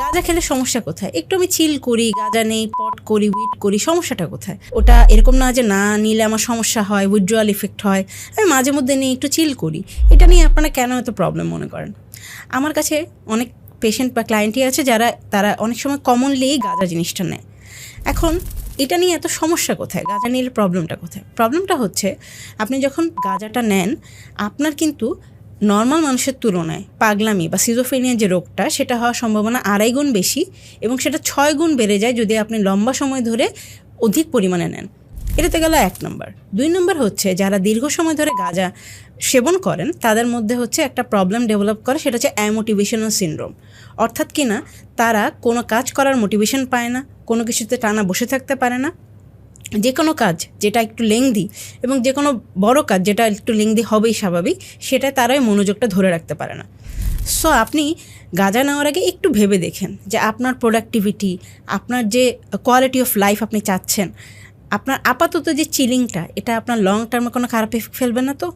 গাঁজা খেলে সমস্যা কোথায়? একটু আমি চিল করি, গাঁজা নেই, পট করি, উইড করি, সমস্যাটা কোথায়? ওটা এরকম না যে না নিলে আমার সমস্যা হয়, উইথড্রয়াল ইফেক্ট হয়। আমি মাঝে মধ্যে নিয়ে একটু চিল করি। এটা নিয়ে আপনারা কেন এত প্রবলেম মনে করেন? আমার কাছে অনেক পেশেন্ট বা ক্লায়েন্টই আছে তারা অনেক সময় কমনলি গাঁজা জিনিসটা নেয়। এখন এটা নিয়ে এত সমস্যা কোথায়? গাঁজা নিলে প্রবলেমটা কোথায়? প্রবলেমটা হচ্ছে আপনি যখন গাঁজাটা নেন, আপনার কিন্তু নর্মাল মানুষের তুলনায় পাগলামি বা সিজোফ্রেনিয়া যে রোগটা, সেটা হওয়ার সম্ভাবনা 2.5 গুণ বেশি, এবং সেটা 6 গুণ বেড়ে যায় যদি আপনি লম্বা সময় ধরে অধিক পরিমাণে নেন। এটাতে গেল 1 নম্বর। 2 নম্বর হচ্ছে যারা দীর্ঘ সময় ধরে গাঁজা সেবন করেন তাদের মধ্যে হচ্ছে একটা প্রবলেম ডেভেলপ করে, সেটা হচ্ছে অ্যামোটিভেশনাল সিনড্রোম। অর্থাৎ কি না, তারা কোনো কাজ করার মোটিভেশন পায় না, কোনো কিছুতে টানা বসে থাকতে পারে না। যে কোনো কাজ যেটা একটু লেংদি, এবং যে কোনো বড় কাজ যেটা একটু লেংদি হবেই স্বাভাবিক, সেটা তারাই মনোযোগটা ধরে রাখতে পারে না। সো আপনি গাঁজা নেওয়ার আগে একটু ভেবে দেখেন যে আপনার প্রোডাক্টিভিটি, আপনার যে কোয়ালিটি অফ লাইফ আপনি চাচ্ছেন, আপনার আপাতত যে চিলিংটা, এটা আপনার লং টার্মে কোনো খারাপ এফেক্ট ফেলবে না তো?